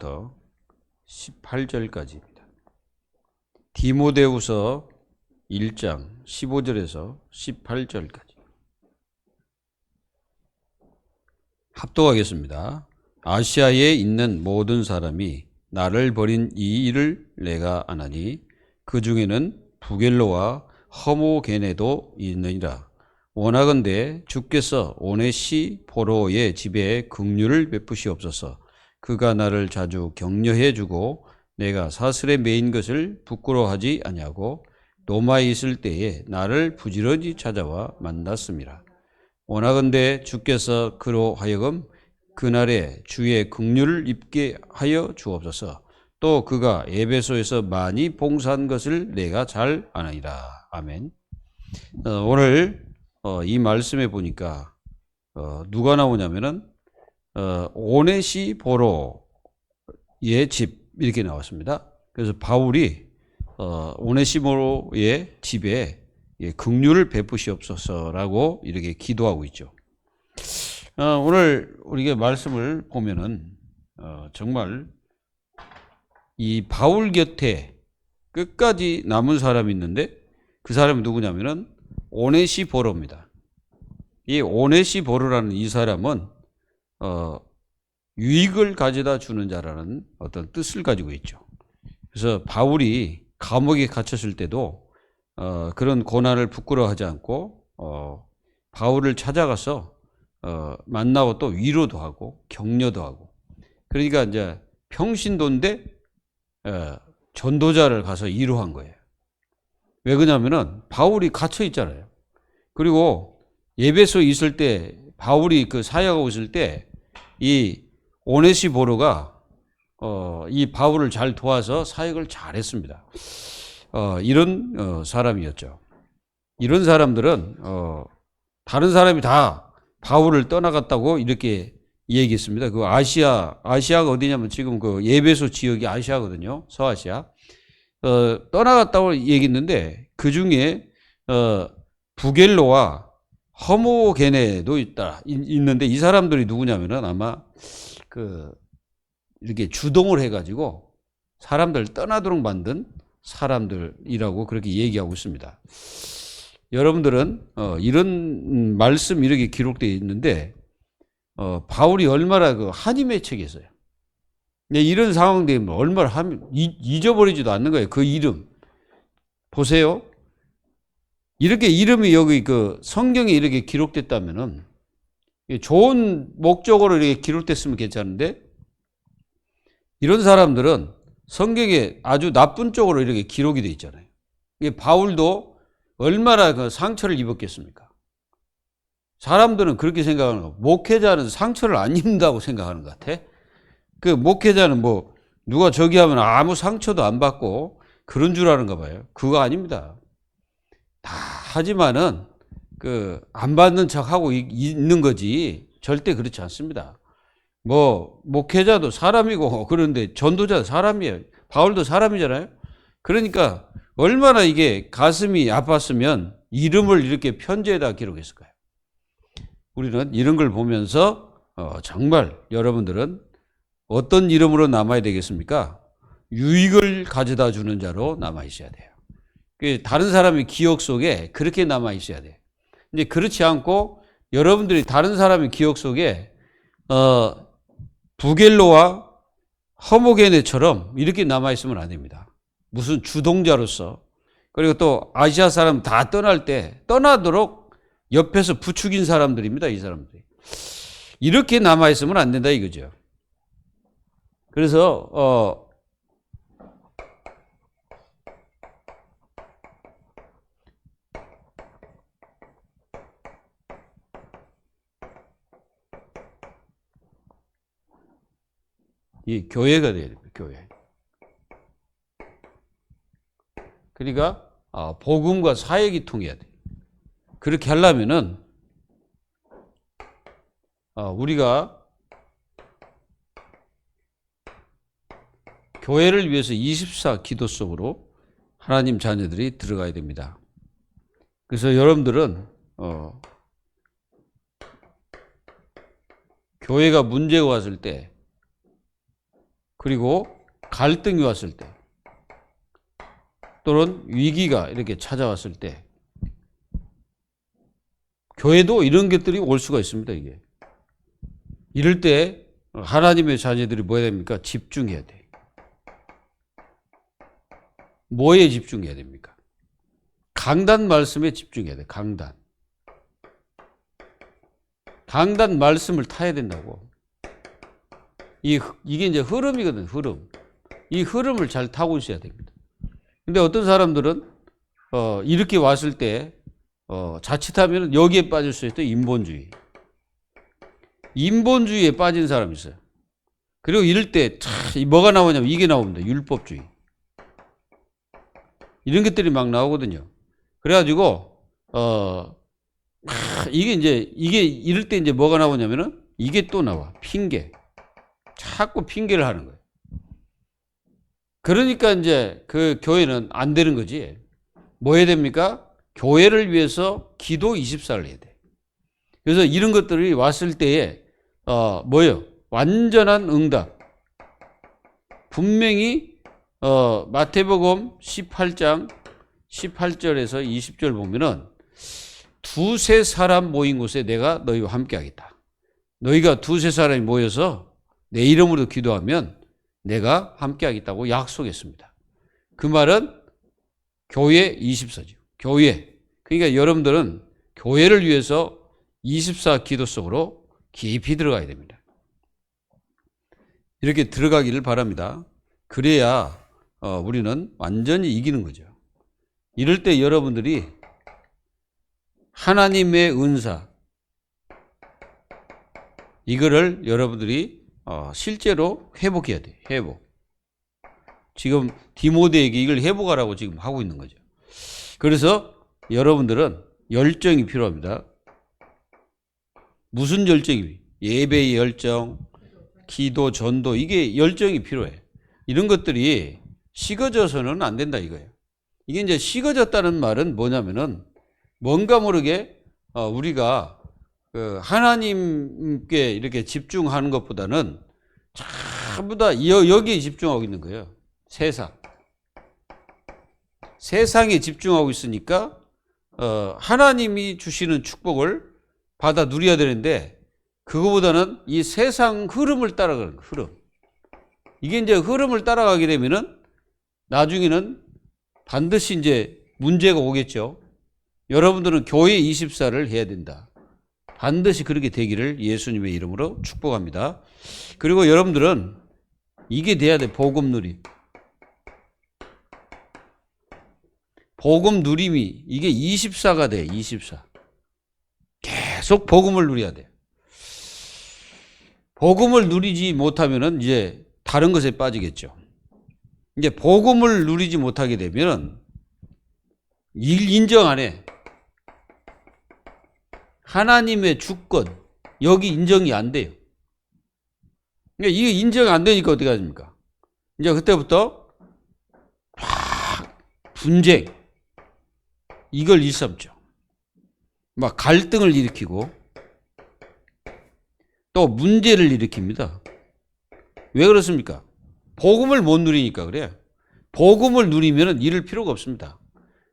1절부터 18절까지입니다. 디모데후서 1장 15절에서 18절까지 합독하겠습니다. 아시아에 있는 모든 사람이 나를 버린 이 일을 내가 아나니 그 중에는 부겔로와 허모게네도 있느니라. 원하건대 주께서 오네시포로의 집에 긍휼을 베푸시옵소서. 그가 나를 자주 격려해 주고 내가 사슬에 매인 것을 부끄러워하지 아니하고 로마에 있을 때에 나를 부지런히 찾아와 만났습니다. 원하건대 주께서 그로 하여금 그날에 주의 긍휼을 입게 하여 주옵소서. 또 그가 에베소에서 많이 봉사한 것을 내가 잘 아나이다. 아멘. 오늘 이 말씀에 보니까 누가 나오냐면은 오네시포로의 집 이렇게 나왔습니다. 그래서 바울이 오네시포로의 집에 긍휼을 베푸시옵소서라고 이렇게 기도하고 있죠. 오늘 우리가 말씀을 보면은 정말 이 바울 곁에 끝까지 남은 사람이 있는데 그 사람이 누구냐면은 오네시포로입니다. 이 오네시포로라는 이 사람은 유익을 가져다 주는 자라는 어떤 뜻을 가지고 있죠. 그래서 바울이 감옥에 갇혔을 때도 그런 고난을 부끄러워하지 않고 바울을 찾아가서 만나고 또 위로도 하고 격려도 하고, 그러니까 이제 평신도인데 전도자를 가서 위로한 거예요. 왜 그러냐면은 바울이 갇혀 있잖아요. 그리고 에베소에 있을 때 바울이 그 사역하고 있을 때 이 오네시포로가 이 바울을 잘 도와서 사역을 잘했습니다. 이런 사람이었죠. 이런 사람들은 다른 사람이 다 바울을 떠나갔다고 이렇게 얘기했습니다. 그 아시아가 어디냐면 지금 그 에베소 지역이 아시아거든요. 서아시아. 떠나갔다고 얘기했는데 그 중에 부겔로와 허모게네도 있는데 이 사람들이 누구냐면은 아마 이렇게 주동을 해가지고 사람들 떠나도록 만든 사람들이라고 그렇게 얘기하고 있습니다. 여러분들은 이런 말씀 이렇게 기록되어 있는데 바울이 얼마나 한이 맺혀겠어요. 이런 상황 되면 얼마나 잊어버리지도 않는 거예요. 그 이름 보세요. 이렇게 이름이 여기 성경에 이렇게 기록됐다면은 좋은 목적으로 이렇게 기록됐으면 괜찮은데 이런 사람들은 성경에 아주 나쁜 쪽으로 이렇게 기록이 되어 있잖아요. 바울도 얼마나 상처를 입었겠습니까? 사람들은 그렇게 생각하는 거. 목회자는 상처를 안 입는다고 생각하는 것 같아. 목회자는 누가 저기 하면 아무 상처도 안 받고 그런 줄 아는가 봐요. 그거 아닙니다. 다 하지만은 안 받는 척하고 있는 거지 절대 그렇지 않습니다. 목회자도 사람이고 그런데 전도자도 사람이에요. 바울도 사람이잖아요. 그러니까 얼마나 이게 가슴이 아팠으면 이름을 이렇게 편지에다 기록했을까요? 우리는 이런 걸 보면서 정말 여러분들은 어떤 이름으로 남아야 되겠습니까? 유익을 가져다 주는 자로 남아 있어야 돼요. 다른 사람의 기억 속에 그렇게 남아 있어야 돼요. 근데 그렇지 않고 여러분들이 다른 사람의 기억 속에 부겔로와 허모게네처럼 이렇게 남아 있으면 안 됩니다. 무슨 주동자로서. 그리고 또 아시아 사람 다 떠날 때 떠나도록 옆에서 부추긴 사람들입니다. 이 사람들이. 이렇게 남아 있으면 안 된다 이거죠. 그래서 이 교회가 돼야 됩니다. 교회. 그러니까 복음과 사역이 통해야 돼. 그렇게 하려면은 우리가 교회를 위해서 24 기도 속으로 하나님 자녀들이 들어가야 됩니다. 그래서 여러분들은 교회가 문제가 왔을 때 그리고 갈등이 왔을 때 또는 위기가 이렇게 찾아왔을 때 교회도 이런 것들이 올 수가 있습니다. 이게 이럴 때 하나님의 자녀들이 뭐 해야 됩니까? 집중해야 돼. 뭐에 집중해야 됩니까? 강단 말씀에 집중해야 돼. 강단 말씀을 타야 된다고. 이게 이제 흐름이거든. 흐름. 이 흐름을 잘 타고 있어야 됩니다. 근데 어떤 사람들은 이렇게 왔을 때 자칫하면 여기에 빠질 수 있어요. 인본주의에 빠진 사람이 있어요. 그리고 이럴 때 뭐가 나오냐면 이게 나옵니다. 율법주의. 이런 것들이 막 나오거든요. 그래가지고 이게 이럴 때 이제 뭐가 나오냐면은 이게 또 나와. 핑계. 자꾸 핑계를 하는 거예요. 그러니까 이제 그 교회는 안 되는 거지. 뭐 해야 됩니까? 교회를 위해서 기도 24를 해야 돼. 그래서 이런 것들이 왔을 때에 뭐예요? 완전한 응답. 분명히 마태복음 18장 18절에서 20절 보면은 두세 사람 모인 곳에 내가 너희와 함께 하겠다. 너희가 두세 사람이 모여서 내 이름으로 기도하면 내가 함께 하겠다고 약속했습니다. 그 말은 교회 24죠. 교회. 그러니까 여러분들은 교회를 위해서 24 기도 속으로 깊이 들어가야 됩니다. 이렇게 들어가기를 바랍니다. 그래야 우리는 완전히 이기는 거죠. 이럴 때 여러분들이 하나님의 은사 이거를 여러분들이 실제로 회복해야 돼요. 회복. 지금 디모데에게 이걸 회복하라고 지금 하고 있는 거죠. 그래서 여러분들은 열정이 필요합니다. 무슨 열정이? 예배의 열정, 기도, 전도 이게 열정이 필요해. 이런 것들이 식어져서는 안 된다 이거예요. 이게 이제 식어졌다는 말은 뭐냐면은 뭔가 모르게 우리가 하나님께 이렇게 집중하는 것보다는 전부 다 여기에 집중하고 있는 거예요. 세상에 집중하고 있으니까 하나님이 주시는 축복을 받아 누려야 되는데 그거보다는 이 세상 흐름을 따라가는 거예요. 흐름. 이게 이제 흐름을 따라가게 되면은 나중에는 반드시 이제 문제가 오겠죠. 여러분들은 교회 24를 해야 된다. 반드시 그렇게 되기를 예수님의 이름으로 축복합니다. 그리고 여러분들은 이게 돼야 돼. 복음 누림. 복음 누림이 이게 24가 돼. 24. 계속 복음을 누려야 돼. 복음을 누리지 못하면은 이제 다른 것에 빠지겠죠. 이제 복음을 누리지 못하게 되면은 인정 안 해. 하나님의 주권 여기 인정이 안 돼요. 그러니까 이게 인정 안 되니까 어떻게 하십니까? 이제 그때부터 분쟁 이걸 일삼죠. 막 갈등을 일으키고 또 문제를 일으킵니다. 왜 그렇습니까? 복음을 못 누리니까 그래. 복음을 누리면 이럴 필요가 없습니다.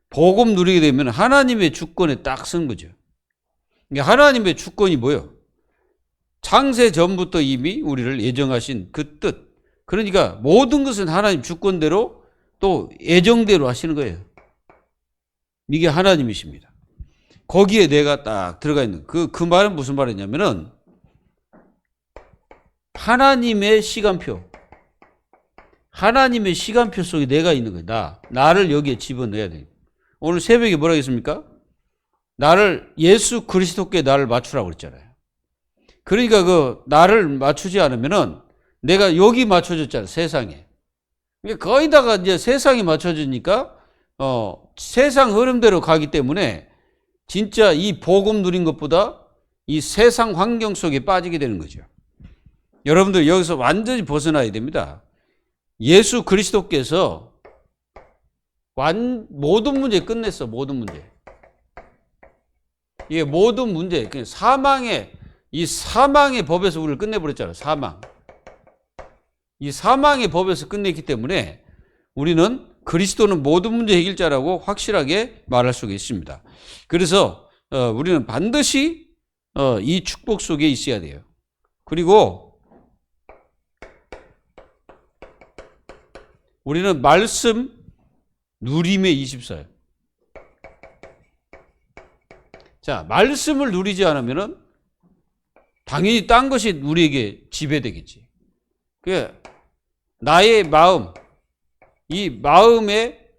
복음 누리게 되면 하나님의 주권에 딱 선 거죠. 하나님의 주권이 뭐예요? 창세 전부터 이미 우리를 예정하신 그 뜻. 그러니까 모든 것은 하나님 주권대로 또 예정대로 하시는 거예요. 이게 하나님이십니다. 거기에 내가 딱 들어가 있는 그 말은 무슨 말이냐면은 하나님의 시간표. 하나님의 시간표 속에 내가 있는 거예요. 나를 여기에 집어넣어야 돼요. 오늘 새벽에 뭐라 했습니까? 나를 예수 그리스도께 나를 맞추라고 그랬잖아요. 그러니까 그 나를 맞추지 않으면은 내가 여기 맞춰졌잖아요. 세상에. 거기다가 이제 세상이 맞춰지니까 세상 흐름대로 가기 때문에 진짜 이 복음 누린 것보다 이 세상 환경 속에 빠지게 되는 거죠. 여러분들 여기서 완전히 벗어나야 됩니다. 예수 그리스도께서 모든 문제 끝냈어. 모든 문제. 이게 모든 문제, 사망의 법에서 우리를 끝내버렸잖아요. 사망. 이 사망의 법에서 끝냈기 때문에 우리는 그리스도는 모든 문제 해결자라고 확실하게 말할 수가 있습니다. 그래서 우리는 반드시 이 축복 속에 있어야 돼요. 그리고 우리는 말씀 누림의 24예요. 자, 말씀을 누리지 않으면은 당연히 딴 것이 우리에게 지배되겠지. 그 나의 마음, 이 마음의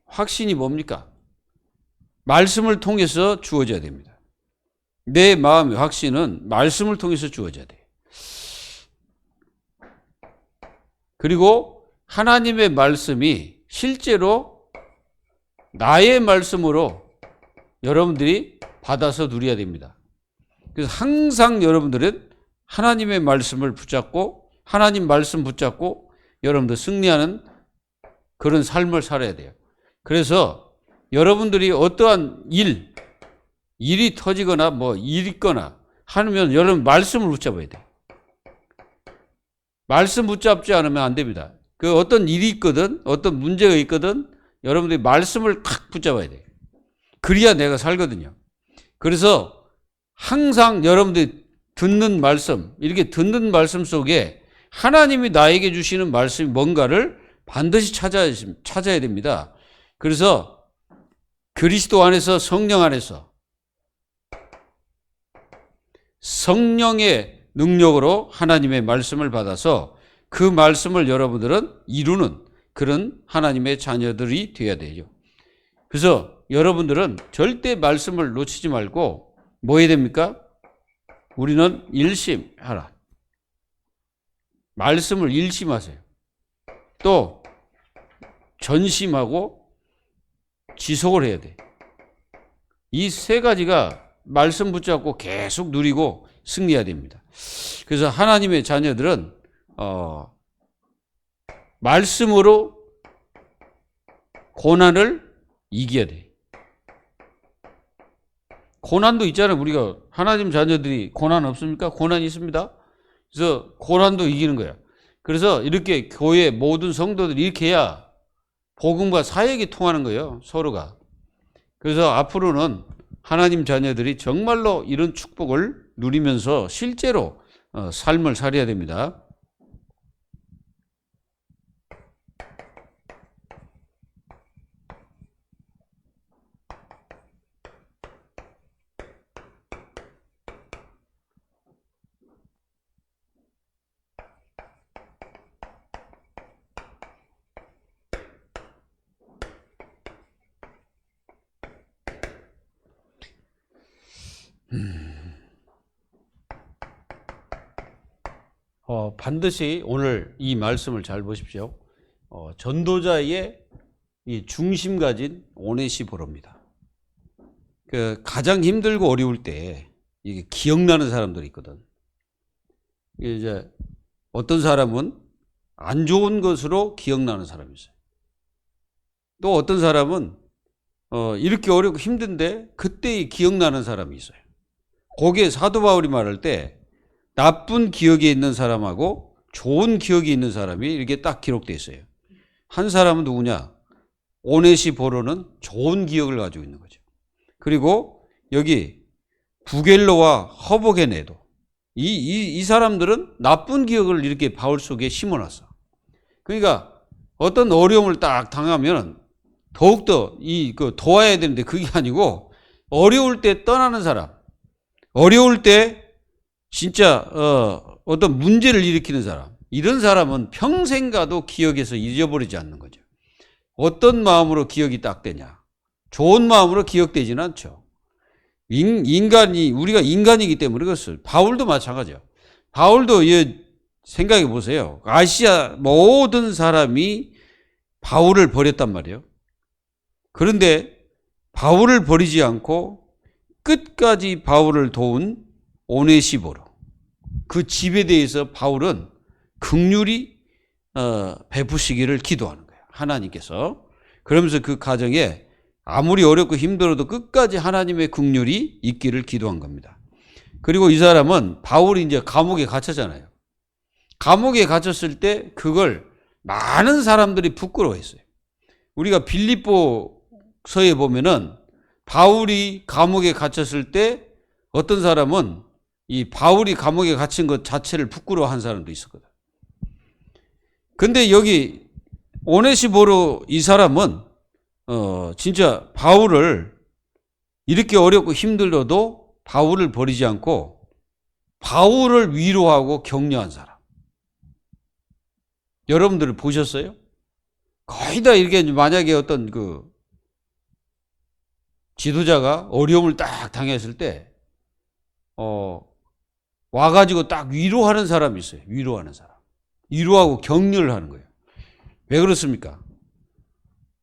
확신이 뭡니까? 말씀을 통해서 주어져야 됩니다. 내 마음의 확신은 말씀을 통해서 주어져야 돼요. 그리고 하나님의 말씀이 실제로 나의 말씀으로 여러분들이 받아서 누려야 됩니다. 그래서 항상 여러분들은 하나님의 말씀을 붙잡고 하나님 말씀 붙잡고 여러분들 승리하는 그런 삶을 살아야 돼요. 그래서 여러분들이 어떠한 일이 터지거나 뭐 일이 있거나 하면 여러분 말씀을 붙잡아야 돼요. 말씀 붙잡지 않으면 안 됩니다. 그 어떤 일이 있거든, 어떤 문제가 있거든, 여러분들이 말씀을 탁 붙잡아야 돼요. 그래야 내가 살거든요. 그래서 항상 여러분들이 듣는 말씀, 이렇게 듣는 말씀 속에 하나님이 나에게 주시는 말씀이 뭔가를 반드시 찾아야 됩니다. 그래서 그리스도 안에서 성령 안에서 성령의 능력으로 하나님의 말씀을 받아서 그 말씀을 여러분들은 이루는 그런 하나님의 자녀들이 되어야 되죠. 그래서 여러분들은 절대 말씀을 놓치지 말고 뭐 해야 됩니까? 우리는 일심하라. 말씀을 일심하세요. 또 전심하고 지속을 해야 돼. 이 세 가지가 말씀 붙잡고 계속 누리고 승리해야 됩니다. 그래서 하나님의 자녀들은 말씀으로 고난을 이겨야 돼. 고난도 있잖아요. 우리가 하나님 자녀들이 고난 없습니까? 고난이 있습니다. 그래서 고난도 이기는 거야. 그래서 이렇게 교회 모든 성도들이 이렇게 해야 복음과 사역이 통하는 거예요. 서로가. 그래서 앞으로는 하나님 자녀들이 정말로 이런 축복을 누리면서 실제로 삶을 살아야 됩니다. 반드시 오늘 이 말씀을 잘 보십시오. 전도자의 이 중심 가진 오네시보로입니다. 그 가장 힘들고 어려울 때 이게 기억나는 사람들이 있거든. 이제 어떤 사람은 안 좋은 것으로 기억나는 사람이 있어요. 또 어떤 사람은 이렇게 어렵고 힘든데 그때 기억나는 사람이 있어요. 거기에 사도 바울이 말할 때 나쁜 기억이 있는 사람하고 좋은 기억이 있는 사람이 이렇게 딱 기록되어 있어요. 한 사람은 누구냐? 오네시보로는 좋은 기억을 가지고 있는 거죠. 그리고 여기 부겔로와 허보게네도 이 사람들은 나쁜 기억을 이렇게 바울 속에 심어놨어. 그러니까 어떤 어려움을 딱 당하면 더욱더 도와야 되는데 그게 아니고 어려울 때 떠나는 사람, 어려울 때 진짜 어떤 문제를 일으키는 사람, 이런 사람은 평생 가도 기억에서 잊어버리지 않는 거죠. 어떤 마음으로 기억이 딱 되냐? 좋은 마음으로 기억되지는 않죠. 우리가 인간이기 때문에 그렇습니다. 바울도 마찬가지예요. 바울도 생각해 보세요. 아시아 모든 사람이 바울을 버렸단 말이에요. 그런데 바울을 버리지 않고 끝까지 바울을 도운 오네시보로, 그 집에 대해서 바울은 긍휼히 베푸시기를 기도하는 거예요. 하나님께서. 그러면서 그 가정에 아무리 어렵고 힘들어도 끝까지 하나님의 긍휼이 있기를 기도한 겁니다. 그리고 이 사람은 바울이 이제 감옥에 갇혔잖아요. 감옥에 갇혔을 때 그걸 많은 사람들이 부끄러워했어요. 우리가 빌립보서에 보면은 바울이 감옥에 갇혔을 때 어떤 사람은 이 바울이 감옥에 갇힌 것 자체를 부끄러워한 사람도 있었거든. 근데 여기 오네시보로 이 사람은 진짜 바울을 이렇게 어렵고 힘들어도 바울을 버리지 않고 바울을 위로하고 격려한 사람. 여러분들 보셨어요? 거의 다 이렇게 만약에 어떤 그 지도자가 어려움을 딱 당했을 때 와가지고 딱 위로하는 사람이 있어요. 위로하는 사람. 위로하고 격려를 하는 거예요. 왜 그렇습니까?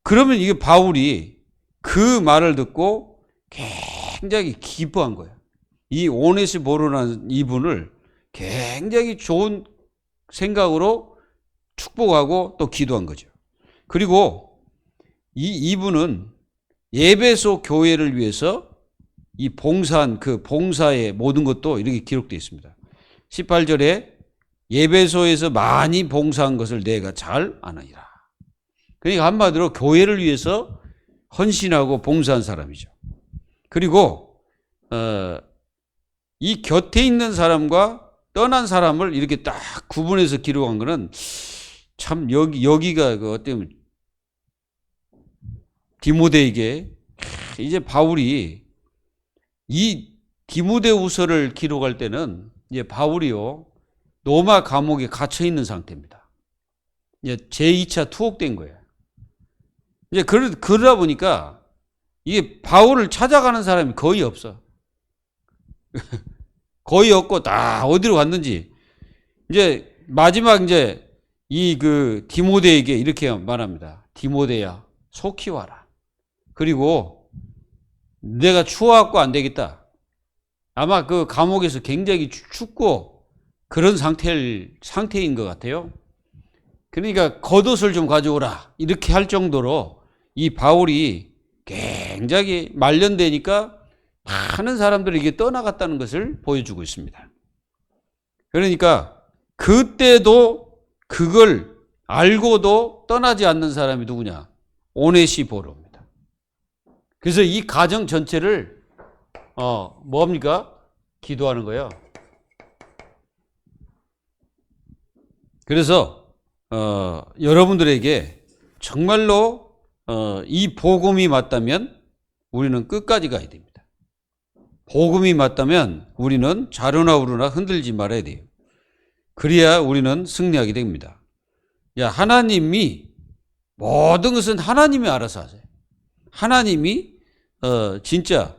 그러면 이게 바울이 그 말을 듣고 굉장히 기뻐한 거예요. 이 오네시보로라는 이분을 굉장히 좋은 생각으로 축복하고 또 기도한 거죠. 그리고 이분은 에베소 교회를 위해서 이 봉사한 그 봉사의 모든 것도 이렇게 기록되어 있습니다. 18절에 에베소에서 많이 봉사한 것을 내가 잘 아느니라. 그러니까 한마디로 교회를 위해서 헌신하고 봉사한 사람이죠. 그리고 이 곁에 있는 사람과 떠난 사람을 이렇게 딱 구분해서 기록한 거는 참 여기가 그 어때면 디모데에게 이제 바울이 이 디모데후서를 기록할 때는 이제 바울이요 로마 감옥에 갇혀 있는 상태입니다. 이제 제2차 투옥된 거예요. 이제 그러다 보니까 이게 바울을 찾아가는 사람이 거의 없어. 거의 없고 다 어디로 갔는지 이제 마지막 이제 이 그 디모데에게 이렇게 말합니다. 디모데야 속히 와라. 그리고 내가 추워갖고 안 되겠다. 아마 그 감옥에서 굉장히 춥고 그런 상태인 것 같아요. 그러니까 겉옷을 좀 가져오라. 이렇게 할 정도로 이 바울이 굉장히 말년되니까 많은 사람들이 이게 떠나갔다는 것을 보여주고 있습니다. 그러니까 그때도 그걸 알고도 떠나지 않는 사람이 누구냐? 오네시보로입니다. 그래서 이 가정 전체를 뭡니까? 기도하는 거예요. 그래서 여러분들에게 정말로 이 복음이 맞다면 우리는 끝까지 가야 됩니다. 복음이 맞다면 우리는 좌로나 우로나 흔들지 말아야 돼요. 그래야 우리는 승리하게 됩니다. 하나님이 모든 것은 하나님이 알아서 하세요. 하나님이 진짜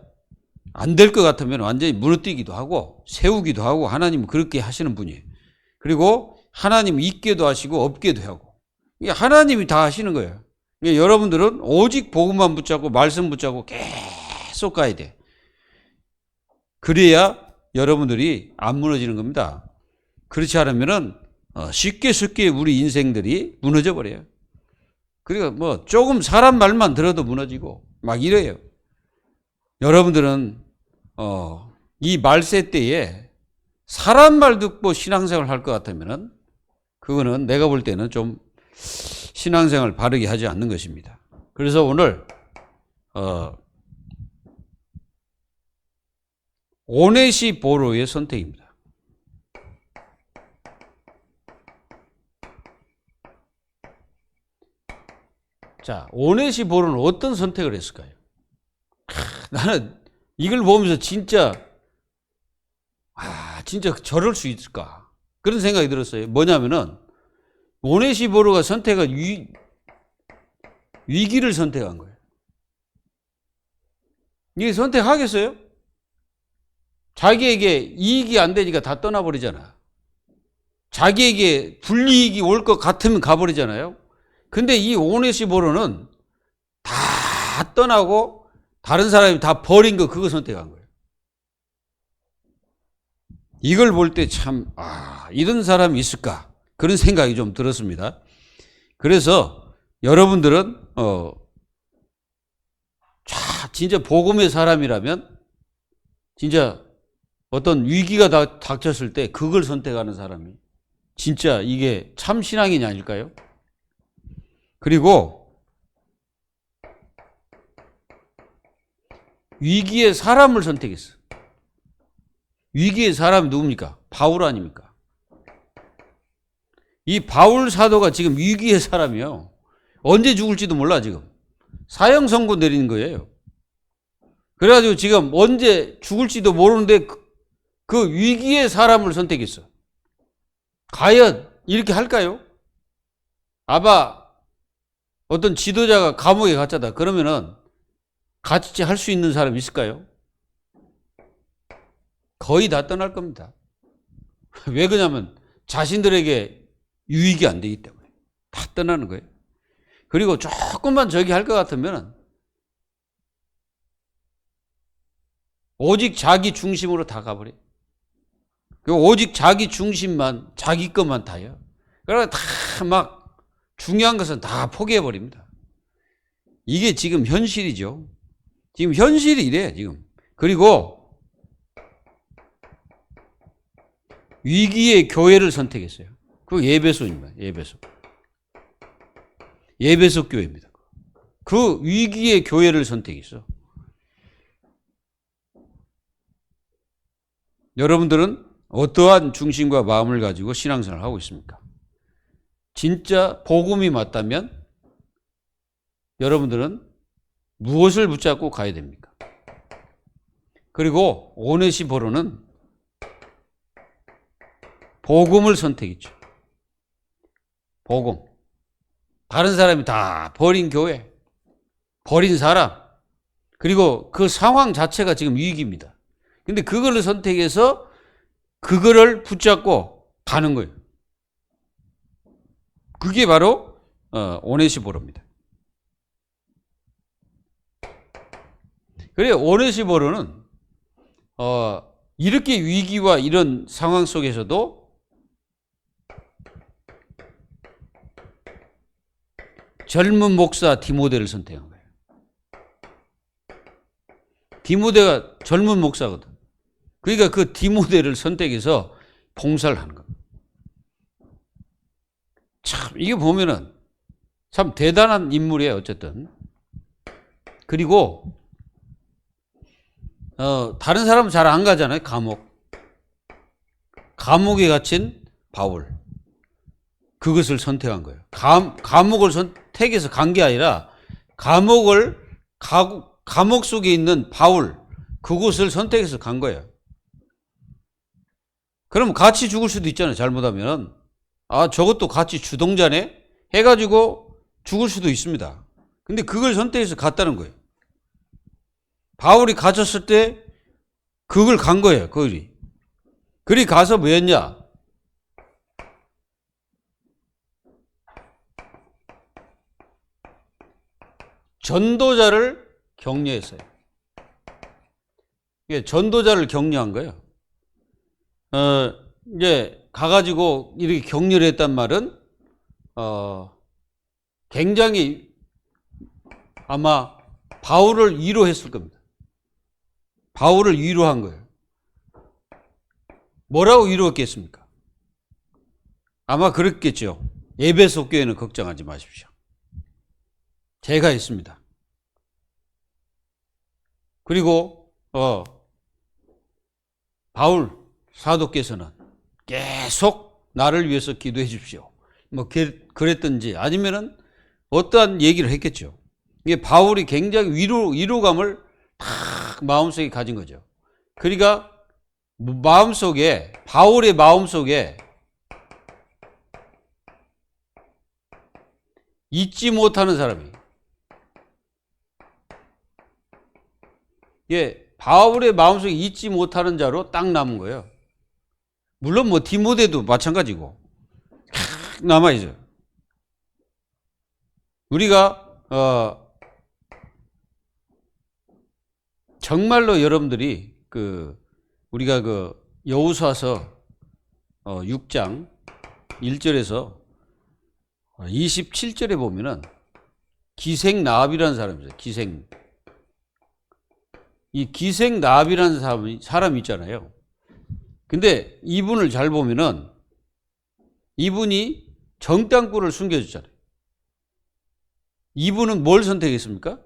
안 될 것 같으면 완전히 무너뜨리기도 하고 세우기도 하고 하나님은 그렇게 하시는 분이에요. 그리고 하나님은 있게도 하시고 없게도 하고 하나님이 다 하시는 거예요. 여러분들은 오직 복음만 붙잡고 말씀 붙잡고 계속 가야 돼. 그래야 여러분들이 안 무너지는 겁니다. 그렇지 않으면은 쉽게 우리 인생들이 무너져 버려요. 그러니까 뭐 조금 사람 말만 들어도 무너지고 막 이래요. 여러분들은 이 말세 때에 사람 말 듣고 신앙생활 할 것 같으면은 그거는 내가 볼 때는 좀 신앙생활 바르게 하지 않는 것입니다. 그래서 오늘 오네시보로의 선택입니다. 자, 오네시보로는 어떤 선택을 했을까요? 나는 이걸 보면서 진짜 저럴 수 있을까? 그런 생각이 들었어요. 뭐냐면은 오네시보로가 선택한 위기를 선택한 거예요. 이게 선택하겠어요? 자기에게 이익이 안 되니까 다 떠나버리잖아. 자기에게 불이익이 올 것 같으면 가버리잖아요. 근데 이 오네시보로는 다 떠나고 다른 사람이 다 버린 거 그거 선택한 거예요. 이걸 볼 때 참 이런 사람이 있을까? 그런 생각이 좀 들었습니다. 그래서 여러분들은 진짜 복음의 사람이라면 진짜 어떤 위기가 닥쳤을 때 그걸 선택하는 사람이 진짜 이게 참 신앙인이 아닐까요? 그리고 위기의 사람을 선택했어. 위기의 사람이 누굽니까? 바울 아닙니까? 이 바울 사도가 지금 위기의 사람이요. 언제 죽을지도 몰라 지금. 사형 선고 내리는 거예요. 그래가지고 지금 언제 죽을지도 모르는데 그 위기의 사람을 선택했어. 과연 이렇게 할까요? 아마 어떤 지도자가 감옥에 갇혔다. 그러면은 같이 할 수 있는 사람이 있을까요? 거의 다 떠날 겁니다. 왜 그러냐면 자신들에게 유익이 안 되기 때문에 다 떠나는 거예요. 그리고 조금만 저기 할 것 같으면 오직 자기 중심으로 다 가버려요. 그리고 오직 자기 중심만, 자기 것만 다요. 그러니까 다 막 중요한 것은 다 포기해버립니다. 이게 지금 현실이죠. 지금 현실이 이래, 지금. 그리고 위기의 교회를 선택했어요. 그 예배소입니다. 예배소. 예배소 교회입니다. 그 위기의 교회를 선택했어. 여러분들은 어떠한 중심과 마음을 가지고 신앙생활을 하고 있습니까? 진짜 복음이 맞다면 여러분들은 무엇을 붙잡고 가야 됩니까? 그리고 오네시포로는 복음을 선택했죠. 복음. 다른 사람이 다 버린 교회, 버린 사람, 그리고 그 상황 자체가 지금 위기입니다. 근데 그거를 선택해서 그거를 붙잡고 가는 거예요. 그게 바로 오네시포로입니다. 그래 오네시포로는 이렇게 위기와 이런 상황 속에서도 젊은 목사 디모데를 선택한 거예요. 디모데가 젊은 목사거든. 그러니까 그 디모데를 선택해서 봉사를 하는 겁니다. 참 이게 보면은 참 대단한 인물이에요. 어쨌든. 그리고 다른 사람은 잘 안 가잖아요. 감옥에 갇힌 바울. 그것을 선택한 거예요. 감옥을 선택해서 간 게 아니라 감옥 속에 있는 바울 그곳을 선택해서 간 거예요. 그럼 같이 죽을 수도 있잖아요. 잘못하면 저것도 같이 주동자네 해가지고 죽을 수도 있습니다. 근데 그걸 선택해서 갔다는 거예요. 바울이 갇혔을 때 그걸 간 거예요. 그리 가서 뭐 했냐? 전도자를 격려했어요. 전도자를 격려한 거예요. 이제 가가지고 이렇게 격려를 했단 말은 굉장히 아마 바울을 위로했을 겁니다. 바울을 위로한 거예요. 뭐라고 위로했겠습니까? 아마 그랬겠죠. 에베소 교회는 걱정하지 마십시오. 제가 있습니다. 그리고 바울 사도께서는 계속 나를 위해서 기도해 주십시오. 뭐 그랬든지 아니면은 어떠한 얘기를 했겠죠. 이게 바울이 굉장히 위로감을 탁 마음속에 가진 거죠. 그러니까 바울의 마음속에 잊지 못하는 사람이 바울의 마음속에 잊지 못하는 자로 딱 남은 거예요. 물론 뭐 디모데도 마찬가지고 남아있어요. 우리가 정말로 여러분들이 우리가 여호수아서 6장 1절에서 27절에 보면은 기생나합이라는 사람이 있어요. 이 기생나합이라는 사람이 있잖아요. 근데 이분을 잘 보면은 이분이 정땅굴을 숨겨줬잖아요. 이분은 뭘 선택했습니까?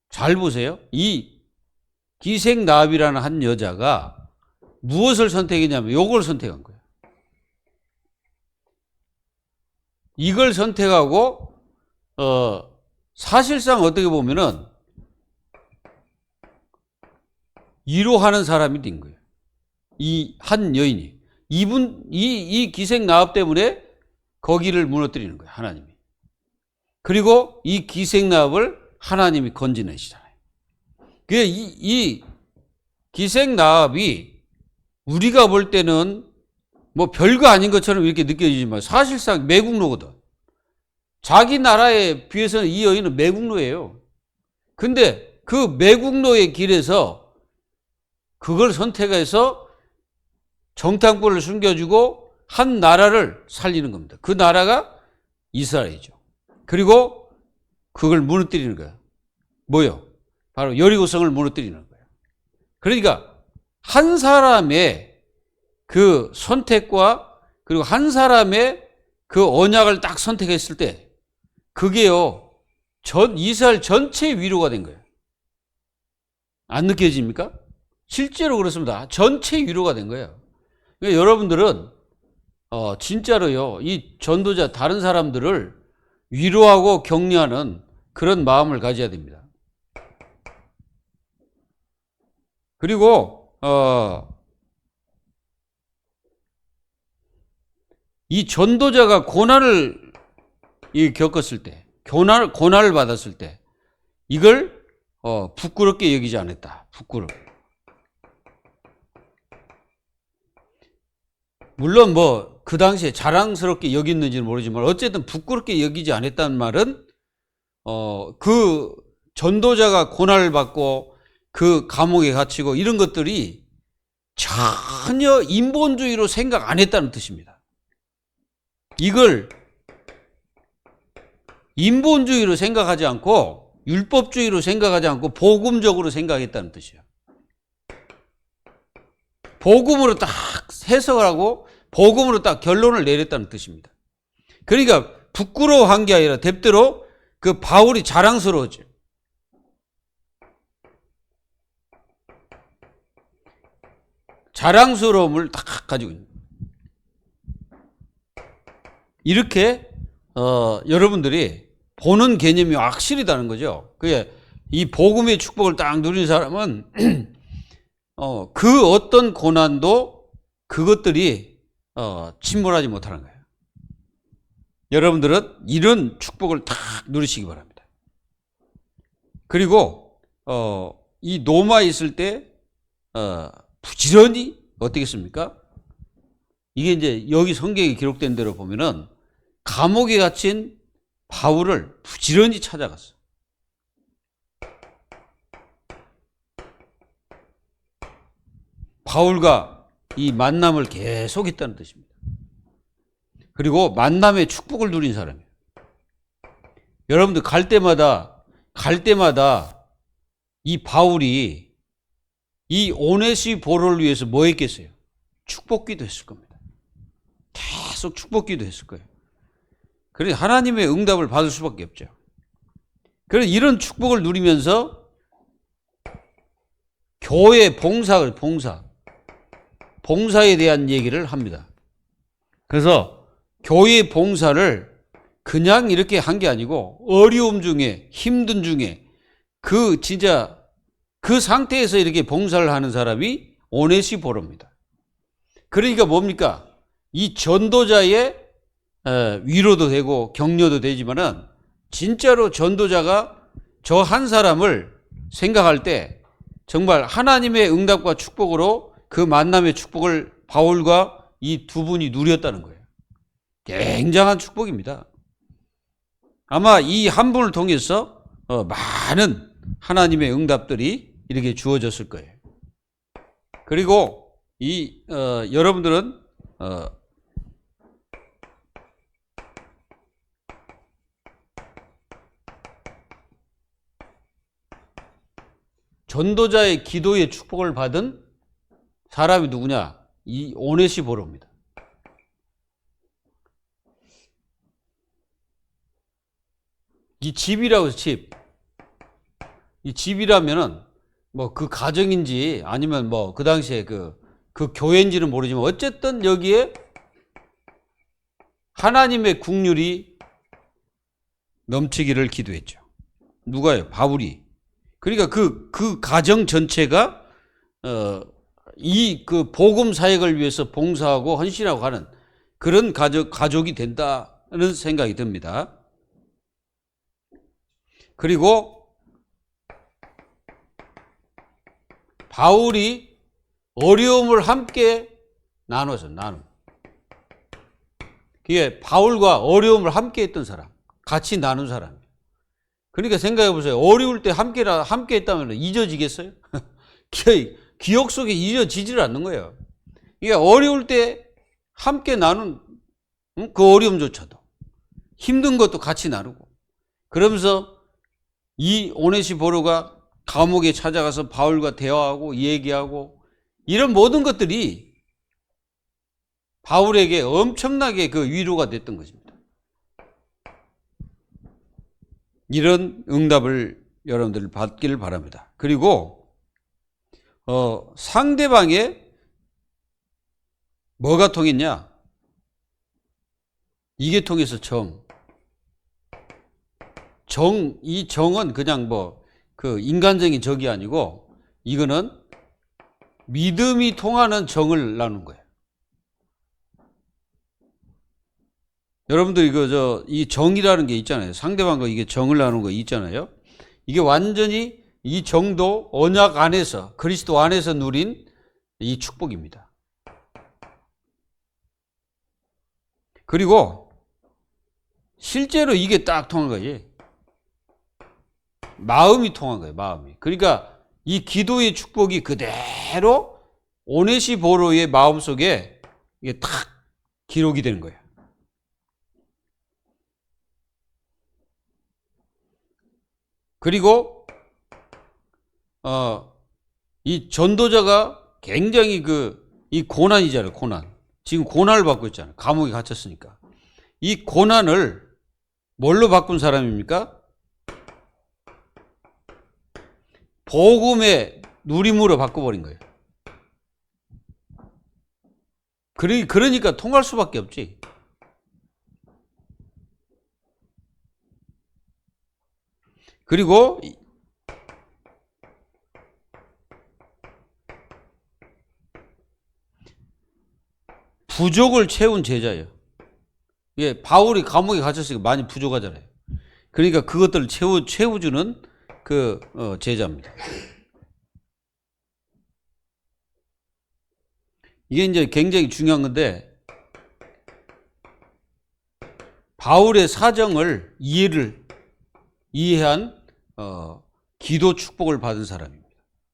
잘 보세요. 이 기생나합이라는 한 여자가 무엇을 선택했냐면 이걸 선택한 거예요. 이걸 선택하고 사실상 어떻게 보면은 위로하는 사람이 된 거예요. 이 한 여인이. 이 기생나합 때문에 거기를 무너뜨리는 거예요. 하나님이. 그리고 이 기생나합을 하나님이 건지내시잖아요. 이 기생나합이 우리가 볼 때는 뭐 별거 아닌 것처럼 이렇게 느껴지지만 사실상 매국노거든. 자기 나라에 비해서는 이 여인은 매국노예요. 근데 그 매국노의 길에서 그걸 선택해서 정탐꾼을 숨겨주고 한 나라를 살리는 겁니다. 그 나라가 이스라엘이죠. 그리고 그걸 무너뜨리는 거예요. 뭐요? 바로 여리고성을 무너뜨리는 거예요. 그러니까 한 사람의 그 선택과 그리고 한 사람의 그 언약을 딱 선택했을 때 그게요 이스라엘 전체 위로가 된 거예요. 안 느껴집니까? 실제로 그렇습니다. 전체 위로가 된 거예요. 그러니까 여러분들은 진짜로요 이 전도자 다른 사람들을 위로하고 격려하는 그런 마음을 가져야 됩니다. 그리고 이 전도자가 고난을 겪었을 때, 고난을 받았을 때 이걸 부끄럽게 여기지 않았다. 물론 뭐 그 당시에 자랑스럽게 여겼는지는 모르지만 어쨌든 부끄럽게 여기지 않았다는 말은 그 전도자가 고난을 받고 그 감옥에 갇히고 이런 것들이 전혀 인본주의로 생각 안 했다는 뜻입니다. 이걸 인본주의로 생각하지 않고 율법주의로 생각하지 않고 복음적으로 생각했다는 뜻이에요. 복음으로 딱 해석을 하고 복음으로 딱 결론을 내렸다는 뜻입니다. 그러니까 부끄러워한 게 아니라 대대로 그 바울이 자랑스러워져. 자랑스러움을 딱 가지고 있는. 이렇게 여러분들이 보는 개념이 확실히다는 거죠. 그게 이 복음의 축복을 딱 누린 사람은 그 어떤 고난도 그것들이 침몰하지 못하는 거예요. 여러분들은 이런 축복을 딱 누리시기 바랍니다. 그리고 이 노마에 있을 때 부지런히 어떻겠습니까? 이게 이제 여기 성경에 기록된 대로 보면은 감옥에 갇힌 바울을 부지런히 찾아갔어. 바울과 이 만남을 계속 했다는 뜻입니다. 그리고 만남의 축복을 누린 사람이에요. 여러분들 갈 때마다 이 바울이 이 오네시포로를 위해서 뭐 했겠어요? 축복기도 했을 겁니다. 계속 축복기도 했을 거예요. 그래서 하나님의 응답을 받을 수밖에 없죠. 그래서 이런 축복을 누리면서 교회 봉사에 대한 얘기를 합니다. 그래서 교회 봉사를 그냥 이렇게 한 게 아니고 어려움 중에 힘든 중에 진짜 그 상태에서 이렇게 봉사를 하는 사람이 오네시포로입니다. 그러니까 뭡니까? 이 전도자의 위로도 되고 격려도 되지만은 진짜로 전도자가 저 한 사람을 생각할 때 정말 하나님의 응답과 축복으로 그 만남의 축복을 바울과 이 두 분이 누렸다는 거예요. 굉장한 축복입니다. 아마 이 한 분을 통해서 많은 하나님의 응답들이 이렇게 주어졌을 거예요. 그리고 여러분들은 전도자의 기도의 축복을 받은 사람이 누구냐? 이 오네시보로입니다. 이 집이라고 해서 집. 이 집이라면은 뭐 그 가정인지 아니면 뭐 그 당시에 그 교회인지는 모르지만 어쨌든 여기에 하나님의 국률이 넘치기를 기도했죠. 누가요? 바울이. 그러니까 그 가정 전체가 이 그 복음 사역을 위해서 봉사하고 헌신하고 하는 그런 가족이 된다는 생각이 듭니다. 그리고 바울이 어려움을 함께 나눠서 이게 바울과 어려움을 함께 했던 사람, 같이 나눈 사람. 그러니까 생각해 보세요. 어려울 때 함께 했다면 잊어지겠어요? 기억 속에 잊어지질 않는 거예요. 이게 어려울 때 함께 나눈 그 어려움조차도 힘든 것도 같이 나누고 그러면서 이 오네시보로가 감옥에 찾아가서 바울과 대화하고 얘기하고 이런 모든 것들이 바울에게 엄청나게 그 위로가 됐던 것입니다. 이런 응답을 여러분들 받기를 바랍니다. 그리고 상대방의 뭐가 통했냐? 이게 통해서 이 정은 그냥 뭐 그 인간적인 적이 아니고 이거는 믿음이 통하는 정을 나눈 거예요. 여러분들 이 정이라는 게 있잖아요. 상대방과 이게 정을 나누는 거 있잖아요. 이게 완전히 이 정도 언약 안에서 그리스도 안에서 누린 이 축복입니다. 그리고 실제로 이게 딱 통한 거지. 마음이 통한 거예요. 마음이. 그러니까 이 기도의 축복이 그대로 오네시보로의 마음속에 이게 탁 기록이 되는 거예요. 그리고 이 전도자가 굉장히 이 고난이잖아요. 고난. 지금 고난을 받고 있잖아요. 감옥에 갇혔으니까. 이 고난을 뭘로 바꾼 사람입니까? 복음의 누림으로 바꿔버린 거예요. 그러니까 통할 수밖에 없지. 그리고 부족을 채운 제자예요. 예, 바울이 감옥에 갇혔으니까 많이 부족하잖아요. 그러니까 그것들을 채워주는 제자입니다. 이게 이제 굉장히 중요한 건데, 바울의 사정을 이해한 기도 축복을 받은 사람입니다.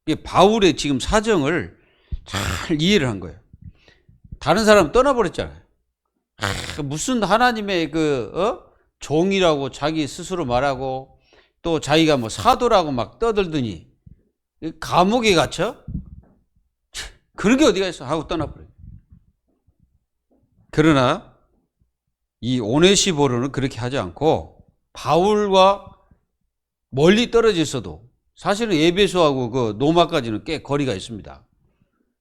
이게 바울의 지금 사정을 잘 이해를 한 거예요. 다른 사람 떠나버렸잖아요. 무슨 하나님의 종이라고 자기 스스로 말하고 또 자기가 뭐 사도라고 막 떠들더니 감옥에 갇혀? 그런 게 어디가 있어? 하고 떠나버려요. 그러나 이 오네시보로는 그렇게 하지 않고 바울과 멀리 떨어져 있어도 사실은 에베소하고 그 로마까지는 꽤 거리가 있습니다.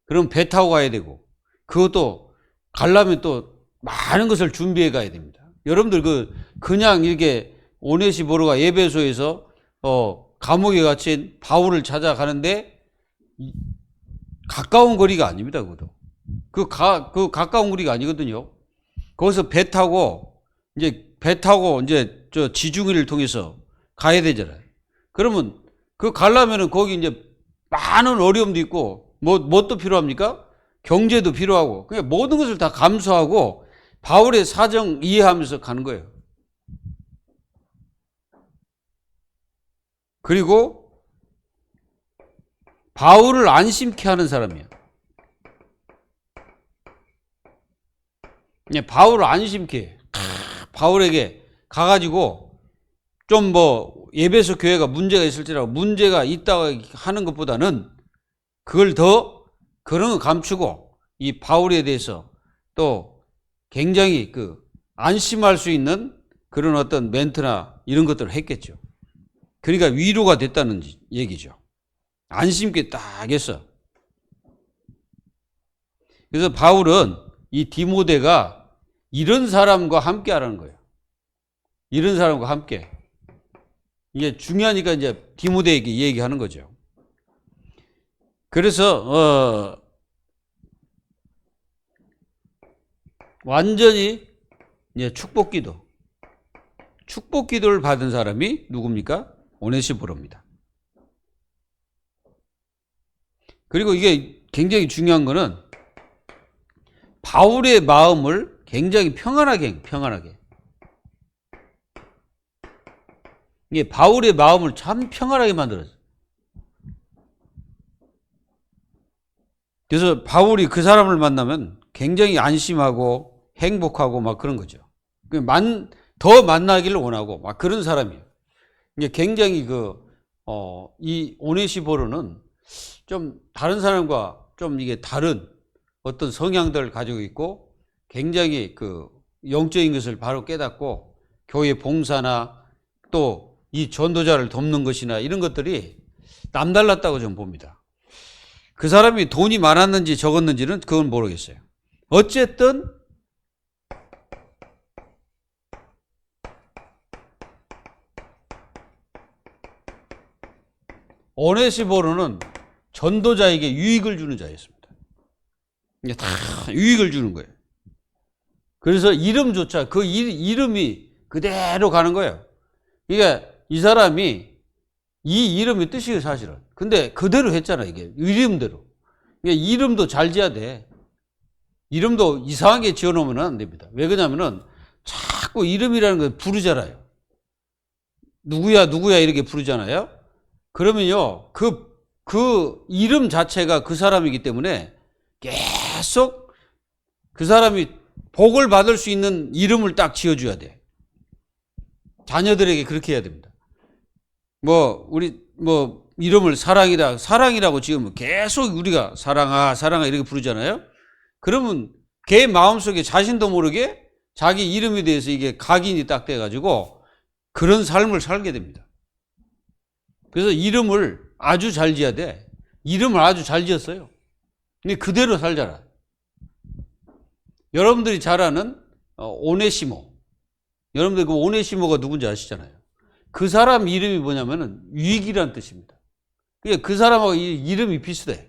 그럼 배 타고 가야 되고 그것도 가려면 또 많은 것을 준비해 가야 됩니다. 여러분들 그냥 이렇게 오네시보로가 에베소에서 감옥에 갇힌 바울을 찾아가는데 가까운 거리가 아닙니다. 그것도 그 가까운 거리가 아니거든요. 거기서 배 타고 이제 저 지중해를 통해서 가야 되잖아요. 그러면 가려면은 거기 이제 많은 어려움도 있고 뭣도 필요합니까? 경제도 필요하고 그냥 모든 것을 다 감수하고 바울의 사정 이해하면서 가는 거예요. 그리고 바울을 안심케 하는 사람이에요. 바울을 안심케 바울에게 가가지고 좀 에베소 교회가 문제가 있을지라도 문제가 있다고 하는 것보다는 그걸 더 그런 거 감추고 이 바울에 대해서 또 굉장히 안심할 수 있는 그런 어떤 멘트나 이런 것들을 했겠죠. 그러니까 위로가 됐다는 얘기죠. 안심있게 딱 했어. 그래서 바울은 이 디모데가 이런 사람과 함께 하라는 거예요. 이런 사람과 함께. 이게 중요하니까 이제 디모데에게 얘기하는 거죠. 그래서 완전히 이제 축복 기도를 받은 사람이 누굽니까? 오네시포로입니다. 그리고 이게 굉장히 중요한 거는 바울의 마음을 굉장히 평안하게. 이게 바울의 마음을 참 평안하게 만들었어요. 그래서 바울이 그 사람을 만나면 굉장히 안심하고 행복하고 막 그런 거죠. 더 만나기를 원하고 막 그런 사람이에요. 이게 굉장히 이 오네시포로는 좀 다른 사람과 좀 이게 다른 어떤 성향들을 가지고 있고 굉장히 영적인 것을 바로 깨닫고 교회 봉사나 또 이 전도자를 돕는 것이나 이런 것들이 남달랐다고 저는 봅니다. 그 사람이 돈이 많았는지 적었는지는 그건 모르겠어요. 어쨌든 오네시포로는 전도자에게 유익을 주는 자였습니다. 이게 다 유익을 주는 거예요. 그래서 이름조차 그 이름이 그대로 가는 거예요. 그러니까 이 사람이 이 이름이 뜻이에요, 사실은. 근데 그대로 했잖아, 이게. 이름대로. 그러니까 이름도 잘 지어야 돼. 이름도 이상하게 지어놓으면 안 됩니다. 왜 그러냐면은 자꾸 이름이라는 걸 부르잖아요. 누구야 이렇게 부르잖아요. 그러면요, 그 이름 자체가 그 사람이기 때문에 계속 그 사람이 복을 받을 수 있는 이름을 딱 지어줘야 돼. 자녀들에게 그렇게 해야 됩니다. 이름을 사랑이라고 지으면 계속 우리가 사랑아 이렇게 부르잖아요. 그러면 걔 마음속에 자신도 모르게 자기 이름에 대해서 이게 각인이 딱 돼가지고 그런 삶을 살게 됩니다. 그래서 이름을 아주 잘 지어야 돼. 이름을 아주 잘 지었어요. 근데 그대로 살잖아. 여러분들이 잘 아는 오네시모. 여러분들 그 오네시모가 누군지 아시잖아요. 그 사람 이름이 뭐냐면은 유익이란 뜻입니다. 그러니까 그 사람하고 이름이 비슷해.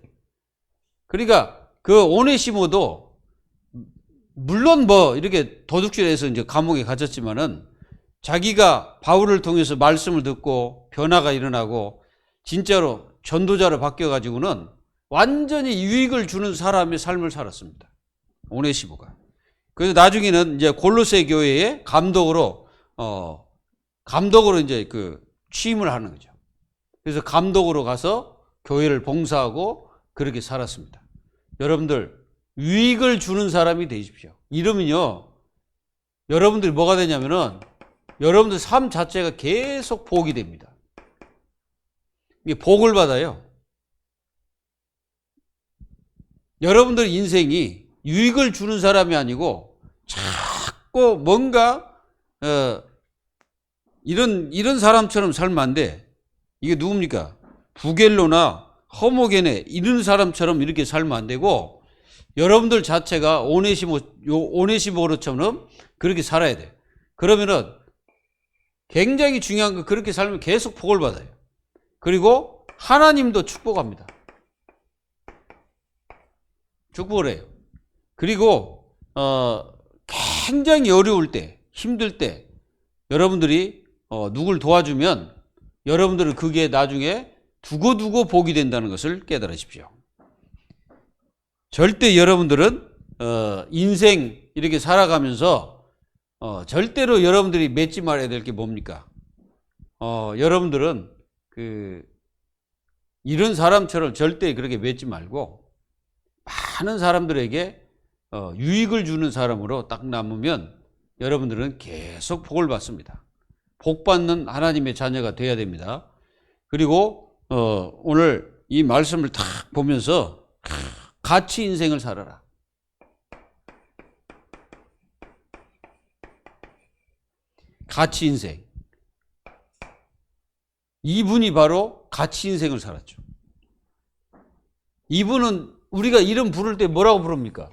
그러니까 그 오네시모도 물론 이렇게 도둑질해서 이제 감옥에 갇혔지만은 자기가 바울을 통해서 말씀을 듣고 변화가 일어나고 진짜로 전도자로 바뀌어가지고는 완전히 유익을 주는 사람의 삶을 살았습니다. 오네시모가. 그래서 나중에는 이제 골로새 교회의 감독으로 이제 취임을 하는 거죠. 그래서 감독으로 가서 교회를 봉사하고 그렇게 살았습니다. 여러분들, 유익을 주는 사람이 되십시오. 이러면요, 여러분들이 뭐가 되냐면은 여러분들 삶 자체가 계속 복이 됩니다. 이게 복을 받아요. 여러분들 인생이 유익을 주는 사람이 아니고 자꾸 뭔가 이런 사람처럼 살면 안 돼. 이게 누굽니까? 부겔로나 허모게네 이런 사람처럼 이렇게 살면 안 되고 여러분들 자체가 오네시모로처럼 그렇게 살아야 돼. 그러면은 굉장히 중요한 거 그렇게 살면 계속 복을 받아요. 그리고 하나님도 축복합니다. 축복을 해요. 그리고 굉장히 어려울 때, 힘들 때 여러분들이 누굴 도와주면 여러분들은 그게 나중에 두고두고 복이 된다는 것을 깨달으십시오. 절대 여러분들은 인생 이렇게 살아가면서 절대로 여러분들이 맺지 말아야 될 게 뭡니까? 여러분들은 이런 사람처럼 절대 그렇게 맺지 말고 많은 사람들에게 유익을 주는 사람으로 딱 남으면 여러분들은 계속 복을 받습니다. 복 받는 하나님의 자녀가 돼야 됩니다. 그리고 오늘 이 말씀을 딱 보면서 같이 인생을 살아라. 가치 인생. 이분이 바로 가치 인생을 살았죠. 이분은 우리가 이름 부를 때 뭐라고 부릅니까?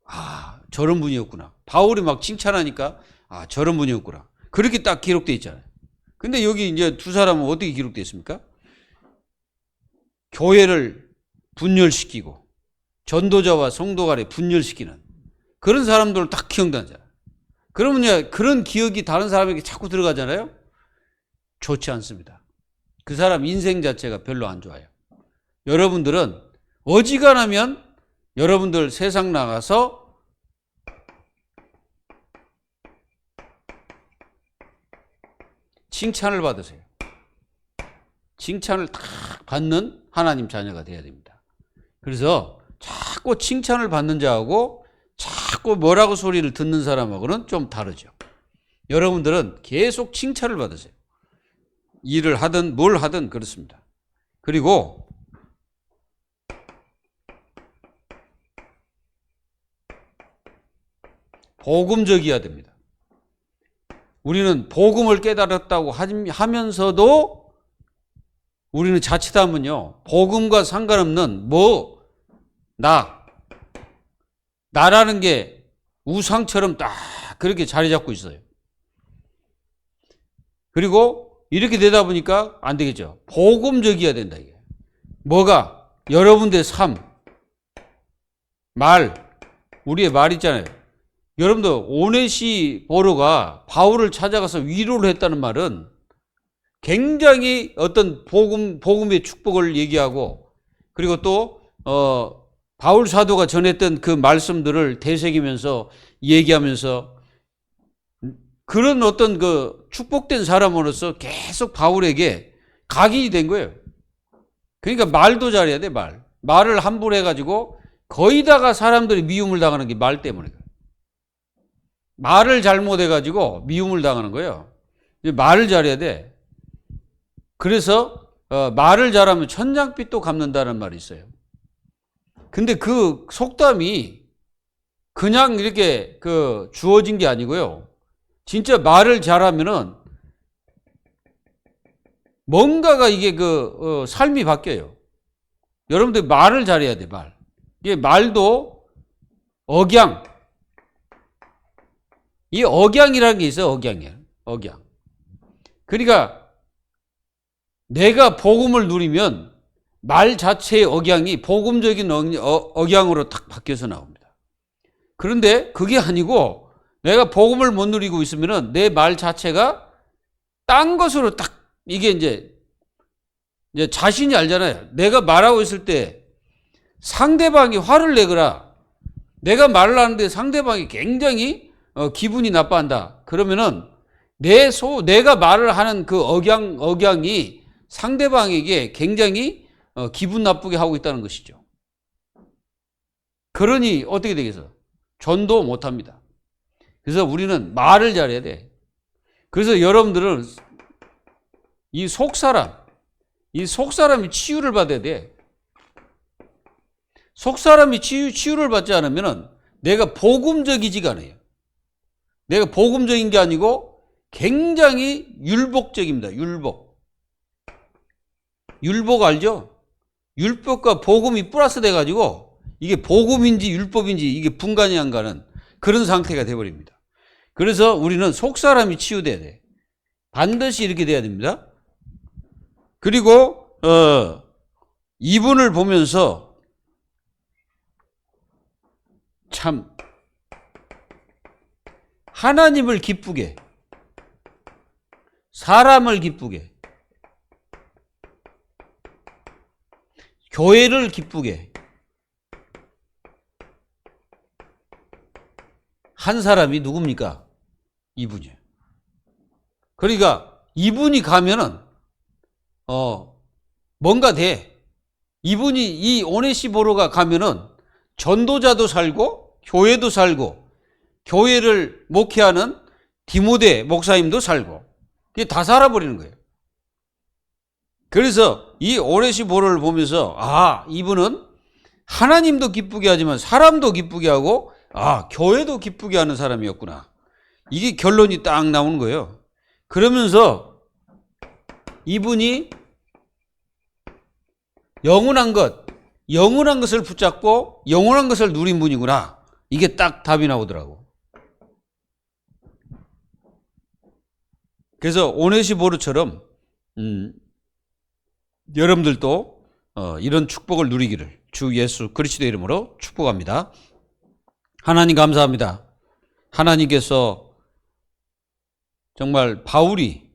아, 저런 분이었구나. 바울이 막 칭찬하니까 아, 저런 분이었구나. 그렇게 딱 기록되어 있잖아요. 근데 여기 이제 두 사람은 어떻게 기록되어 있습니까? 교회를 분열시키고 전도자와 성도 간에 분열시키는 그런 사람들을 딱 기억나잖아요. 그러면 그런 기억이 다른 사람에게 자꾸 들어가잖아요. 좋지 않습니다. 그 사람 인생 자체가 별로 안 좋아요. 여러분들은 어지간하면 여러분들 세상 나가서 칭찬을 받으세요. 칭찬을 다 받는 하나님 자녀가 돼야 됩니다. 그래서 자꾸 칭찬을 받는 자하고 자꾸 뭐라고 소리를 듣는 사람하고는 좀 다르죠. 여러분들은 계속 칭찬을 받으세요. 일을 하든 뭘 하든 그렇습니다. 그리고 복음적이어야 됩니다. 우리는 복음을 깨달았다고 하면서도 우리는 자칫하면요, 복음과 상관없는 나라는 게 우상처럼 딱 그렇게 자리 잡고 있어요. 그리고 이렇게 되다 보니까 안 되겠죠. 복음적이어야 된다, 이게. 뭐가? 여러분들의 삶, 우리의 말 있잖아요. 여러분들, 오네시포로가 바울을 찾아가서 위로를 했다는 말은 굉장히 어떤 복음의 축복을 얘기하고, 그리고 또 바울 사도가 전했던 그 말씀들을 되새기면서 얘기하면서 그런 어떤 그 축복된 사람으로서 계속 바울에게 각인이 된 거예요. 그러니까 말도 잘해야 돼, 말을 함부로 해가지고 거의 다가 사람들이 미움을 당하는 게 말 때문에. 말을 잘못해가지고 미움을 당하는 거예요. 말을 잘해야 돼. 그래서 말을 잘하면 천냥빚도 갚는다는 말이 있어요. 근데 그 속담이 그냥 이렇게 주어진 게 아니고요. 진짜 말을 잘하면은 뭔가가 이게 삶이 바뀌어요. 여러분들 말을 잘해야 돼, 말. 이게 말도 이 억양이라는 게 있어요, 억양. 그러니까 내가 복음을 누리면 말 자체의 억양이 복음적인 억양으로 딱 바뀌어서 나옵니다. 그런데 그게 아니고 내가 복음을 못 누리고 있으면은 내 말 자체가 딴 것으로 딱 이게 이제 자신이 알잖아요. 내가 말하고 있을 때 상대방이 화를 내거나 내가 말을 하는데 상대방이 굉장히 기분이 나빠한다. 그러면은 내가 말을 하는 그 억양이 상대방에게 굉장히 기분 나쁘게 하고 있다는 것이죠. 그러니 어떻게 되겠어? 전도 못 합니다. 그래서 우리는 말을 잘해야 돼. 그래서 여러분들은 이 속사람이 치유를 받아야 돼. 속사람이 치유를 받지 않으면 내가 복음적이지가 않아요. 내가 복음적인 게 아니고 굉장히 율법적입니다. 율법 알죠? 율법과 복음이 플러스 돼가지고 이게 복음인지 율법인지 이게 분간이 안 가는 그런 상태가 돼버립니다. 그래서 우리는 속사람이 치유돼야 돼. 반드시 이렇게 돼야 됩니다. 그리고 이분을 보면서 참 하나님을 기쁘게, 사람을 기쁘게, 교회를 기쁘게 한 사람이 누굽니까? 이분이에요. 그러니까 이분이 가면은 뭔가 돼. 이 오네시포로가 가면은 전도자도 살고 교회도 살고 교회를 목회하는 디모데 목사님도 살고 이게 다 살아버리는 거예요. 그래서 이 오네시포로를 보면서 이분은 하나님도 기쁘게 하지만 사람도 기쁘게 하고 교회도 기쁘게 하는 사람이었구나. 이게 결론이 딱 나오는 거예요. 그러면서 이분이 영원한 것을 붙잡고 영원한 것을 누린 분이구나. 이게 딱 답이 나오더라고. 그래서 오네시보르처럼 여러분들도 이런 축복을 누리기를 주 예수 그리스도의 이름으로 축복합니다. 하나님 감사합니다. 하나님께서 정말 바울이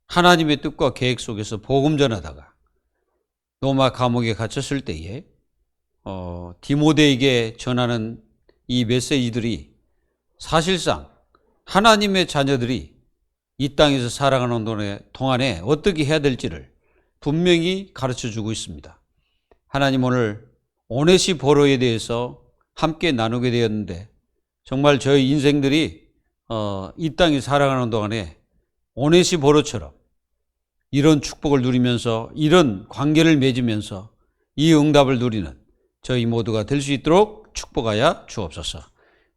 하나님의 뜻과 계획 속에서 복음 전하다가 로마 감옥에 갇혔을 때에 디모데에게 전하는 이 메시지들이 사실상 하나님의 자녀들이 이 땅에서 살아가는 동안에 어떻게 해야 될지를 분명히 가르쳐주고 있습니다. 하나님 오늘 오네시포로에 대해서 함께 나누게 되었는데 정말 저희 인생들이 이 땅에 살아가는 동안에 오네시포로처럼 이런 축복을 누리면서 이런 관계를 맺으면서 이 응답을 누리는 저희 모두가 될 수 있도록 축복하여 주옵소서.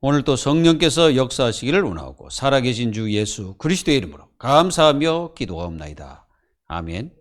오늘 또 성령께서 역사하시기를 원하고 살아계신 주 예수 그리스도의 이름으로 감사하며 기도하옵나이다. 아멘.